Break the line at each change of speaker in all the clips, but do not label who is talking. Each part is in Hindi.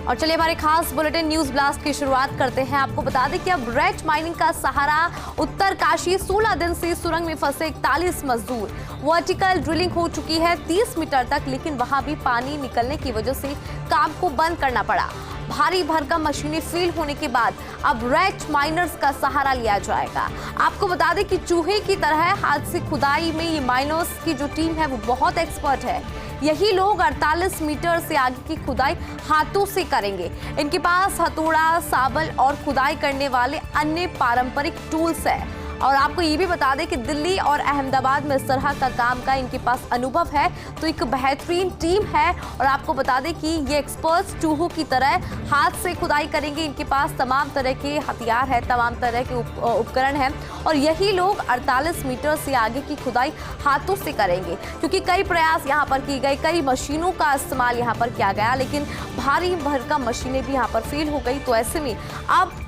और चलिए हमारे खास बुलेटिन न्यूज ब्लास्ट की शुरुआत करते हैं। आपको बता दें कि अब रेत माइनिंग का सहारा उत्तरकाशी 16 दिन से सुरंग में फंसे 41 मजदूर। वर्टिकल ड्रिलिंग हो चुकी है 30 मीटर तक, लेकिन वहां भी पानी निकलने की वजह से काम को बंद करना पड़ा। भारी भरकम मशीनें फेल होने के बाद अब रेत माइनर्स का सहारा लिया जाएगा। आपको बता दें कि चूहे की तरह हाथ से खुदाई में ये माइनर्स की जो टीम है वो बहुत एक्सपर्ट है। यही लोग 48 मीटर से आगे की खुदाई हाथों से करेंगे। इनके पास हथौड़ा, साबल और खुदाई करने वाले अन्य पारंपरिक टूल्स है। और आपको ये भी बता दें कि दिल्ली और अहमदाबाद में इस तरह का काम का इनके पास अनुभव है, तो एक बेहतरीन टीम है। और आपको बता दें कि ये एक्सपर्ट्स चूहों की तरह हाथ से खुदाई करेंगे। इनके पास तमाम तरह के हथियार है, तमाम तरह के उपकरण हैं और यही लोग 48 मीटर से आगे की खुदाई हाथों से करेंगे, क्योंकि कई प्रयास यहाँ पर किए गए, कई मशीनों का इस्तेमाल यहाँ पर किया गया, लेकिन भारी भरकम मशीनें भी यहाँ पर फेल हो गई। तो ऐसे में अब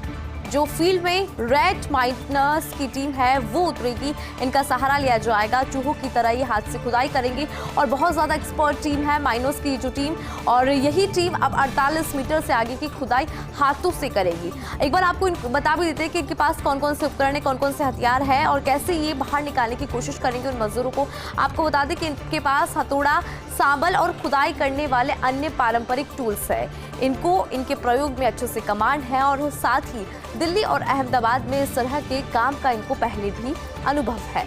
जो फील्ड में रेत माइनर्स की टीम है वो उतरेगी, इनका सहारा लिया जाएगा। चूहों की तरह ये हाथ से खुदाई करेंगे और बहुत ज़्यादा एक्सपर्ट टीम है माइनर्स की जो टीम, और यही टीम अब 48 मीटर से आगे की खुदाई हाथों से करेगी। एक बार आपको बता भी देते हैं कि इनके पास कौन कौन से उपकरण है, कौन कौन से हथियार है और कैसे ये बाहर निकालने की कोशिश करेंगे उन मजदूरों को। आपको बता दें कि इनके पास हथौड़ा, साबल और खुदाई करने वाले अन्य पारंपरिक टूल्स है। इनको इनके प्रयोग में अच्छे से कमांड है और साथ ही दिल्ली और अहमदाबाद में इस तरह के काम का इनको पहले भी अनुभव है।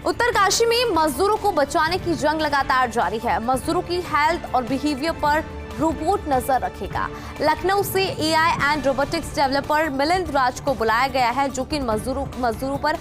उत्तरकाशी में मजदूरों को बचाने की जंग लगातार जारी है। मजदूरों की हेल्थ और बिहेवियर पर रोबोट नजर रखेगा। लखनऊ से AI and robotics developer Milind Raj को बुलाया गया है, जो कि मजदूरों पर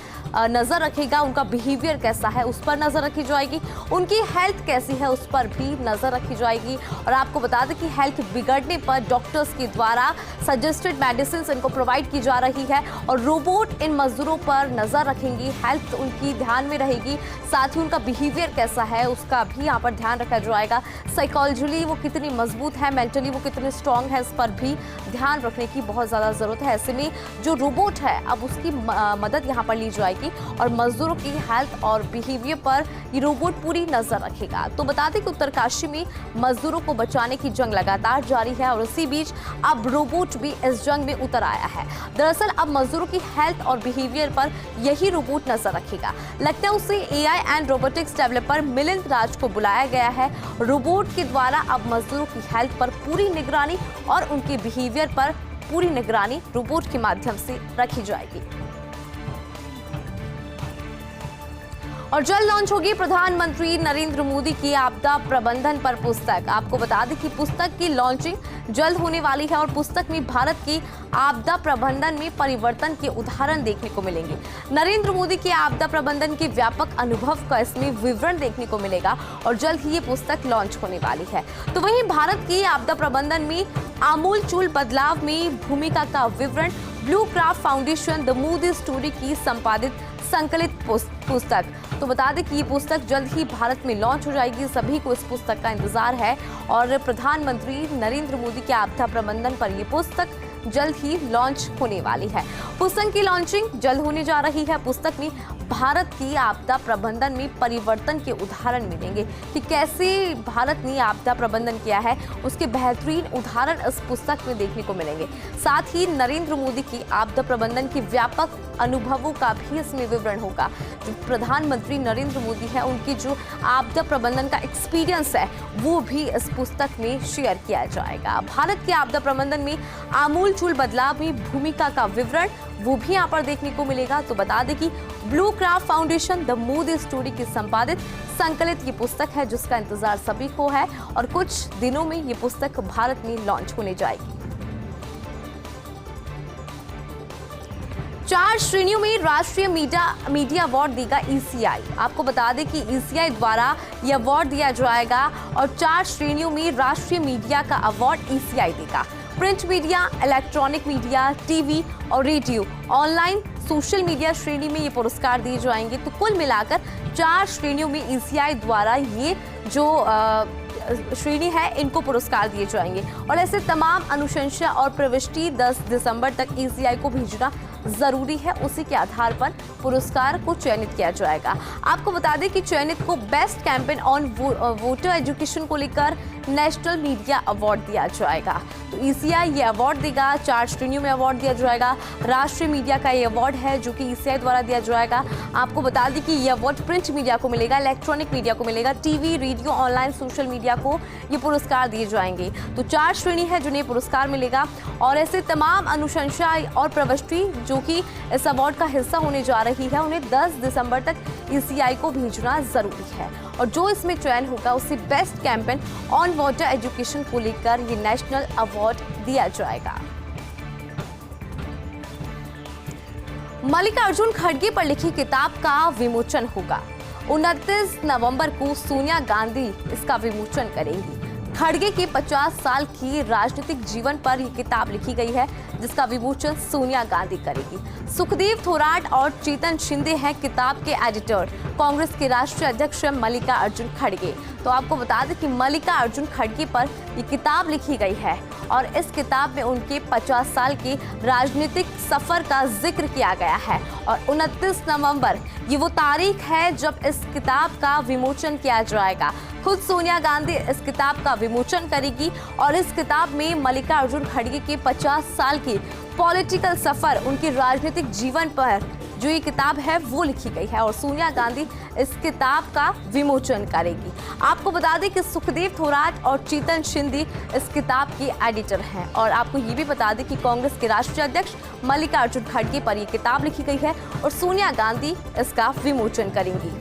नजर रखेगा। उनका बिहेवियर कैसा है उस पर नजर रखी जाएगी, उनकी हेल्थ कैसी है उस पर भी नजर रखी जाएगी। और आपको बता दें कि हेल्थ बिगड़ने पर डॉक्टर्स के द्वारा सजेस्टेड मेडिसिन इनको प्रोवाइड की जा रही है और रोबोट इन मजदूरों पर नजर रखेंगी, हेल्थ उनकी ध्यान में रहेगी, साथ ही उनका बिहेवियर कैसा है उसका भी यहाँ पर ध्यान रखा जाएगा। साइकोलॉजिकली वो कितनी मजबूत है, मेंटली वो कितने स्ट्रांग है, इस पर भी ध्यान रखने की बहुत ज़्यादा ज़रूरत है। ऐसे में जो रोबोट है अब उसकी मदद यहाँ पर ली जाएगी और मजदूरों की हेल्थ और बिहेवियर पर ये रोबोट पूरी नजर रखेगा। तो बता दें कि उत्तरकाशी में मजदूरों को बचाने की जंग लगातार जारी है और इसी बीच अब रोबोट भी इस जंग में उतर आया है। दरअसल अब मजदूरों की हेल्थ और बिहेवियर पर यही रोबोट नजर रखेगा। लखनऊ से AI and robotics developer Milind Raj को बुलाया गया है। रोबोट के द्वारा अब मजदूरों की हेल्थ पर पूरी निगरानी और उनके बिहेवियर पर पूरी निगरानी रोबोट के माध्यम से रखी जाएगी। और जल्द लॉन्च होगी प्रधानमंत्री नरेंद्र मोदी की आपदा प्रबंधन पर पुस्तक। आपको बता दें कि पुस्तक की लॉन्चिंग जल्द होने वाली है और पुस्तक में भारत की आपदा प्रबंधन में परिवर्तन के उदाहरण देखने को मिलेंगे। नरेंद्र मोदी के आपदा प्रबंधन के व्यापक अनुभव का इसमें विवरण देखने को मिलेगा और जल्द ही ये पुस्तक लॉन्च होने वाली है। तो वहीं भारत की आपदा प्रबंधन में आमूलचूल बदलाव में भूमिका का विवरण blue craft foundation the Moody story की संपादित संकलित पुस्तक। तो बता दें कि ये पुस्तक जल्द ही भारत में लॉन्च हो जाएगी। सभी को इस पुस्तक का इंतजार है और प्रधानमंत्री नरेंद्र मोदी के आपदा प्रबंधन पर ये पुस्तक जल्द ही लॉन्च होने वाली है। पुस्तक की लॉन्चिंग जल्द होने जा रही है। पुस्तक में भारत की आपदा प्रबंधन में परिवर्तन के उदाहरण मिलेंगे कि कैसे भारत ने आपदा प्रबंधन किया है, उसके बेहतरीन उदाहरण इस पुस्तक में देखने को मिलेंगे। साथ ही नरेंद्र मोदी की आपदा प्रबंधन के व्यापक अनुभवों का भी इसमें विवरण होगा। जो प्रधानमंत्री नरेंद्र मोदी है उनकी जो आपदा प्रबंधन का एक्सपीरियंस है वो भी इस पुस्तक में शेयर किया जाएगा। भारत के आपदा प्रबंधन में आमूलचूल बदलाव में भूमिका का विवरण वो भी यहाँ पर देखने को मिलेगा। तो बता दें कि blue craft foundation the Moody story की संपादित संकलित ये पुस्तक है जिसका इंतजार सभी को है और कुछ दिनों में ये पुस्तक भारत में लॉन्च होने जाएगी। 4 श्रेणियों में राष्ट्रीय मीडिया अवार्ड देगा ईसीआई। आपको बता दें कि ईसीआई द्वारा यह अवार्ड दिया जाएगा और 4 श्रेणियों में राष्ट्रीय मीडिया का अवार्ड ईसीआई देगा। Print media, electronic media, TV और रेडियो, ऑनलाइन, सोशल मीडिया श्रेणी में ये पुरस्कार दिए जाएंगे। तो कुल मिलाकर 4 श्रेणियों में ईसीआई द्वारा ये जो श्रेणी है इनको पुरस्कार दिए जाएंगे और ऐसे तमाम अनुशंसा और प्रविष्टि 10 दिसंबर तक ईसीआई को भेजना जरूरी है, उसी के आधार पर पुरस्कार को चयनित किया जाएगा। आपको बता दें कि चयनित को best campaign on voter education को लेकर नेशनल मीडिया अवार्ड दिया जाएगा। तो ईसीआई ये अवार्ड देगा, 4 श्रेणियों में अवार्ड दिया जाएगा। राष्ट्रीय मीडिया का ये अवार्ड है जो कि ईसीआई द्वारा दिया जाएगा। आपको बता दें कि ये अवार्ड प्रिंट मीडिया को मिलेगा, इलेक्ट्रॉनिक मीडिया को मिलेगा, TV, radio, online, social media को ये पुरस्कार दिए जाएंगे। तो 4 श्रेणी है जिन्हें पुरस्कार मिलेगा और ऐसे तमाम अनुशंसा और प्रविष्टि जो कि इस अवार्ड का हिस्सा होने जा रही है, उन्हें 10 दिसंबर तक ईसीआई को भेजना जरूरी है और जो इसमें चयन होगा उसे best campaign on water education को लेकर ये नेशनल अवार्ड दिया जाएगा। मल्लिकार्जुन खड़गे पर लिखी किताब का विमोचन होगा। 29 नवंबर को सोनिया गांधी इसका विमोचन करेंगी। खड़गे के 50 साल की राजनीतिक जीवन पर यह किताब लिखी गई है जिसका विमोचन सोनिया गांधी करेगी। सुखदेव थोराट और चेतन शिंदे हैं किताब के एडिटर। कांग्रेस के राष्ट्रीय अध्यक्ष मल्लिकार्जुन खड़गे। तो आपको बता दें कि मल्लिकार्जुन खड़गे पर यह किताब लिखी गई है और इस किताब में उनके 50 साल के राजनीतिक सफर का जिक्र किया गया है और 29 नवंबर ये वो तारीख है जब इस किताब का विमोचन किया जाएगा। खुद सोनिया गांधी इस किताब का विमोचन करेगी और इस किताब में मल्लिकार्जुन खड़गे के 50 साल की पॉलिटिकल सफर, उनके राजनीतिक जीवन पर जो ये किताब है वो लिखी गई है और सोनिया गांधी इस किताब का विमोचन करेगी। आपको बता दें कि सुखदेव थोराट और चेतन शिंदे इस किताब के एडिटर हैं और आपको ये भी बता दें कि कांग्रेस के राष्ट्रीय अध्यक्ष मल्लिकार्जुन खड़गे पर यह किताब लिखी गई है और सोनिया गांधी इसका विमोचन करेंगी।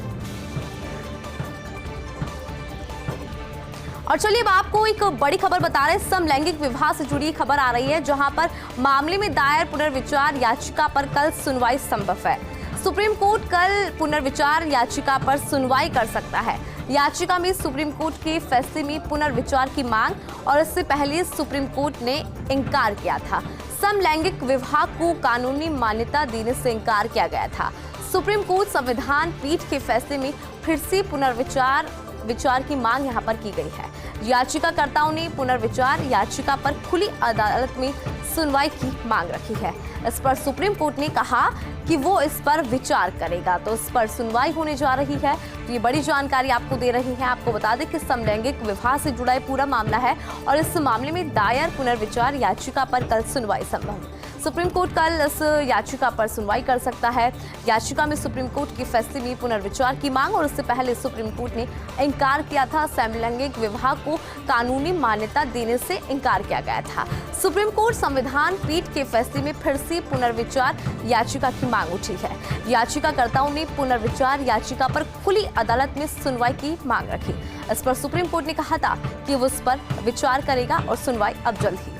और चलिए अब आपको एक बड़ी खबर बता रहे हैं। समलैंगिक विवाह से जुड़ी खबर आ रही है जहां पर मामले में दायर पुनर्विचार याचिका पर कल सुनवाई संभव है। सुप्रीम कोर्ट कल पुनर्विचार याचिका पर सुनवाई कर सकता है। याचिका में सुप्रीम कोर्ट के फैसले में पुनर्विचार की मांग और इससे पहले सुप्रीम कोर्ट ने इनकार किया था। समलैंगिक विवाह को कानूनी मान्यता देने से इनकार किया गया था। सुप्रीम कोर्ट संविधान पीठ के फैसले में फिर से पुनर्विचार की मांग यहां पर की गई है। याचिकाकर्ताओं ने पुनर्विचार याचिका पर खुली अदालत में सुनवाई की मांग रखी है। इस पर सुप्रीम कोर्ट ने कहा कि वो इस पर विचार करेगा, तो इस पर सुनवाई होने जा रही है। तो ये बड़ी जानकारी आपको दे रही है। आपको बता दें कि समलैंगिक विवाह से जुड़ा पूरा मामला है और इस मामले में दायर पुनर्विचार याचिका पर कल सुनवाई संभव है। सुप्रीम कोर्ट कल इस याचिका पर सुनवाई कर सकता है। याचिका में सुप्रीम कोर्ट के फैसले में पुनर्विचार की मांग और इससे पहले सुप्रीम कोर्ट ने इनकार किया था। समलैंगिक विवाह को कानूनी मान्यता देने से इनकार किया गया था। सुप्रीम कोर्ट संविधान पीठ के फैसले में फिर से पुनर्विचार याचिका की मांग उठी है। याचिकाकर्ताओं ने पुनर्विचार याचिका पर खुली अदालत में सुनवाई की मांग रखी। इस पर सुप्रीम कोर्ट ने कहा था कि वो इस पर विचार करेगा और सुनवाई अब जल्द ही।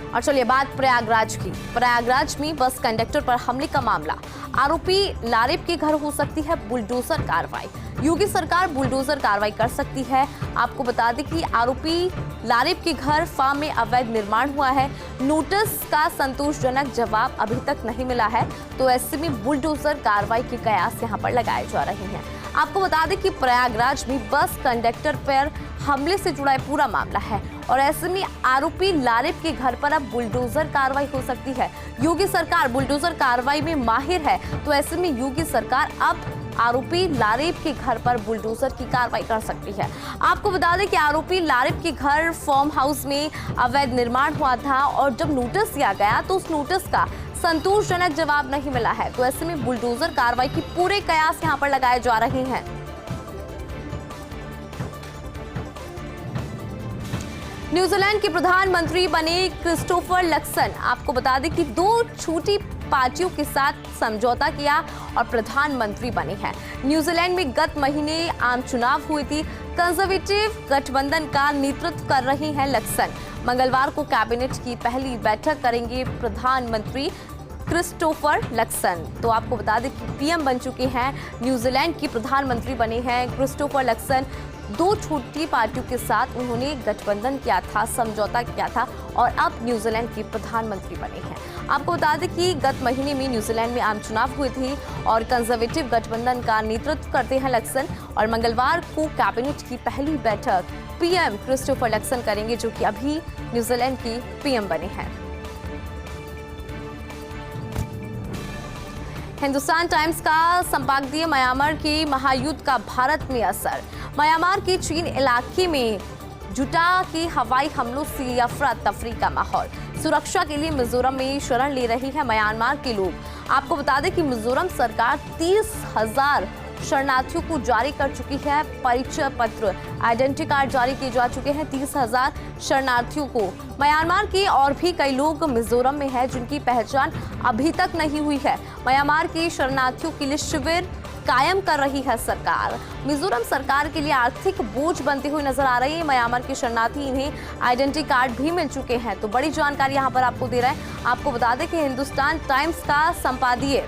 और चलिए बात प्रयागराज की। प्रयागराज में बस कंडक्टर पर हमले का मामला। आरोपी लारेब के घर हो सकती है बुलडोजर कार्रवाई। योगी सरकार बुलडोजर कार्रवाई कर सकती है। आपको बता दें कि आरोपी लारेब के घर फार्म में अवैध निर्माण हुआ है। नोटिस का संतोषजनक जवाब अभी तक नहीं मिला है, तो ऐसे में बुलडोजर कार्रवाई के कयास यहां पर लगाए जा रहे हैं। आपको बता दें कि प्रयागराज में बस कंडक्टर पर हमले से जुड़ा पूरा मामला है और ऐसे में आरोपी लारेब के घर पर अब बुलडोजर कार्रवाई हो सकती है। योगी सरकार बुलडोजर कार्रवाई में माहिर है, तो ऐसे में योगी सरकार अब आरोपी लारेब के घर पर बुलडोजर की कार्रवाई कर सकती है। आपको बता दें कि आरोपी लारेब के घर फार्म हाउस में अवैध निर्माण हुआ था और जब नोटिस दिया गया तो उस नोटिस का संतोषजनक जवाब नहीं मिला है, तो ऐसे में बुलडोजर कार्रवाई की पूरे कयास यहां पर लगाए जा रहे हैं। न्यूजीलैंड के प्रधानमंत्री बने क्रिस्टोफर लक्सन। आपको बता दें कि 2 छोटी पार्टियों के साथ समझौता किया और प्रधानमंत्री बने हैं। न्यूजीलैंड में गत महीने आम चुनाव हुए थे। कंजर्वेटिव गठबंधन का नेतृत्व कर रहे हैं लक्सन। मंगलवार को कैबिनेट की पहली बैठक करेंगे प्रधानमंत्री क्रिस्टोफर लक्सन। तो आपको बता दें कि पीएम बन चुके हैं, न्यूजीलैंड के प्रधानमंत्री बने हैं क्रिस्टोफर लक्सन। 2 छोटी पार्टियों के साथ उन्होंने गठबंधन किया था, समझौता किया था और अब न्यूजीलैंड के प्रधानमंत्री बने हैं। आपको बता दें कि गत महीने में न्यूजीलैंड में आम चुनाव हुए थे और कंजर्वेटिव गठबंधन का नेतृत्व करते हैं लक्सन और मंगलवार को कैबिनेट की पहली बैठक पीएम क्रिस्टोफर लक्सन करेंगे, जो कि अभी न्यूजीलैंड के पीएम बने हैं। हिंदुस्तान टाइम्स का संपादकीय म्यांमार की महायुद्ध का भारत में असर। म्यांमार के चीन इलाके में जुटा के हवाई हमलों से अफरा तफरी का माहौल। सुरक्षा के लिए मिजोरम में शरण ले रही है म्यांमार के लोग। आपको बता दें कि मिजोरम सरकार 30,000 शरणार्थियों को जारी कर चुकी है परिचय पत्र, आइडेंटिटी कार्ड जारी किए जा चुके हैं 30,000 शरणार्थियों को। म्यांमार के और भी कई लोग मिजोरम में हैं जिनकी पहचान अभी तक नहीं हुई है। म्यांमार के शरणार्थियों के लिए शिविर कायम कर रही है सरकार। मिजोरम सरकार के लिए आर्थिक बोझ बनते हुए नजर आ रही है म्यांमार के शरणार्थी। इन्हें आइडेंटिटी कार्ड भी मिल चुके हैं। तो बड़ी जानकारी यहाँ पर आपको दे रहा है। आपको बता दें कि हिंदुस्तान टाइम्स का संपादकीय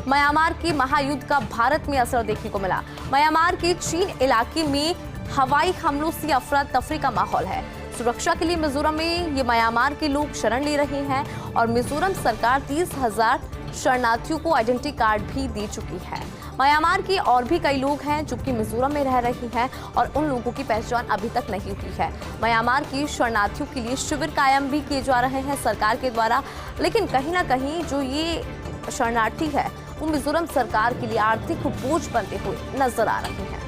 म्यांमार की महायुद्ध का भारत में असर देखने को मिला। म्यांमार के चीन इलाके में हवाई हमलों से अफरा तफरी का माहौल है। सुरक्षा के लिए मिजोरम में ये म्यांमार के लोग शरण ले रहे हैं और मिजोरम सरकार 30,000 शरणार्थियों को आइडेंटिटी कार्ड भी दे चुकी है। म्यांमार के और भी कई लोग हैं जो कि मिजोरम में रह रहे हैं और उन लोगों की पहचान अभी तक नहीं हुई है। म्यांमार के शरणार्थियों के लिए शिविर कायम भी किए जा रहे हैं सरकार के द्वारा, लेकिन कहीं ना कहीं जो ये शरणार्थी है वो मिजोरम सरकार के लिए आर्थिक बोझ बनते हुए नजर आ रहे हैं।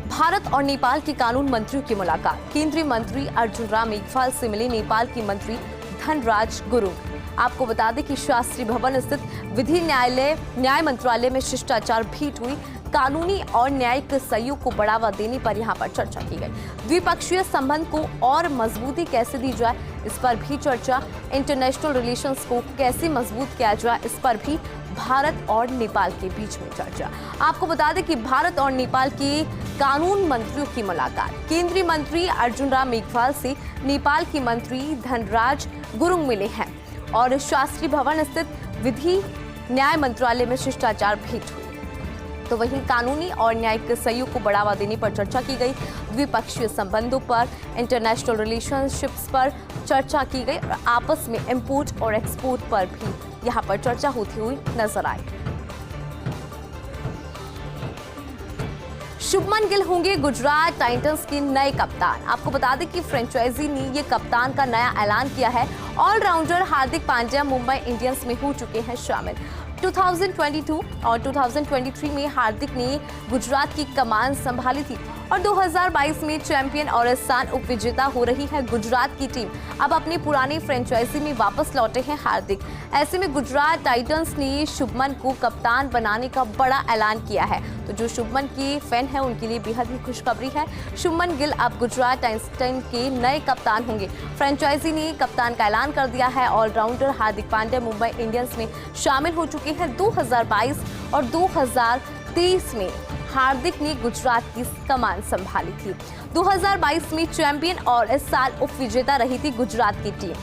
भारत और नेपाल के कानून मंत्रियों की मुलाकात। केंद्रीय मंत्री अर्जुन राम मेघवाल से मिले नेपाल के मंत्री धनराज गुरुङ। आपको बता दें कि शास्त्री भवन स्थित विधि न्याय मंत्रालय में शिष्टाचार भेंट हुई। कानूनी और न्यायिक सहयोग को बढ़ावा देने पर यहां पर चर्चा की गई। द्विपक्षीय संबंध को और मजबूती कैसे दी जाए, इस पर भी चर्चा। इंटरनेशनल रिलेशंस को कैसे मजबूत किया जाए, इस पर भी भारत और नेपाल के बीच में चर्चा। आपको बता दें कि भारत और नेपाल के कानून मंत्रियों की मुलाकात। केंद्रीय मंत्री अर्जुन राम मेघवाल से नेपाल के मंत्री धनराज गुरुङ मिले हैं और शास्त्री भवन स्थित विधि न्याय मंत्रालय में शिष्टाचार भेंट हुई। तो वहीं कानूनी और न्यायिक सहयोग को बढ़ावा देने पर चर्चा की गई। द्विपक्षीय संबंधों पर, इंटरनेशनल रिलेशनशिप्स पर चर्चा की गई और आपस में इंपोर्ट और एक्सपोर्ट पर भी यहां पर चर्चा होती हुई नजर आई। शुभमन गिल होंगे गुजरात टाइटंस के नए कप्तान। आपको बता दें कि फ्रेंचाइजी ने ये कप्तान का नया ऐलान किया है। ऑलराउंडर हार्दिक पांड्या मुंबई इंडियंस में हो चुके हैं शामिल। 2022 और 2023 में हार्दिक ने गुजरात की कमान संभाली थी और 2022 में चैंपियन और इस साल उपविजेता हो रही है गुजरात की टीम। अब अपनी पुरानी फ्रेंचाइजी में वापस लौटे हैं हार्दिक। ऐसे में गुजरात टाइटंस ने शुभमन को कप्तान बनाने का बड़ा ऐलान किया है। तो जो शुभमन के फैन हैं उनके लिए बेहद ही खुशखबरी है। शुभमन गिल अब गुजरात टाइटंस के नए कप्तान होंगे। फ्रेंचाइजी ने कप्तान का ऐलान कर दिया है। ऑलराउंडर हार्दिक पांड्या मुंबई इंडियंस में शामिल हो चुके हैं। 2022 और 2023 में हार्दिक ने गुजरात की कमान संभाली थी। 2022 में चैंपियन और इस साल उपविजेता रही थी गुजरात की टीम।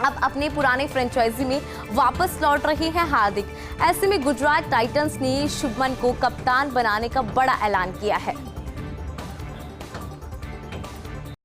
अब अपने पुराने फ्रेंचाइजी में वापस लौट रहे हैं हार्दिक। ऐसे में गुजरात टाइटंस ने शुभमन को कप्तान बनाने का बड़ा ऐलान किया है।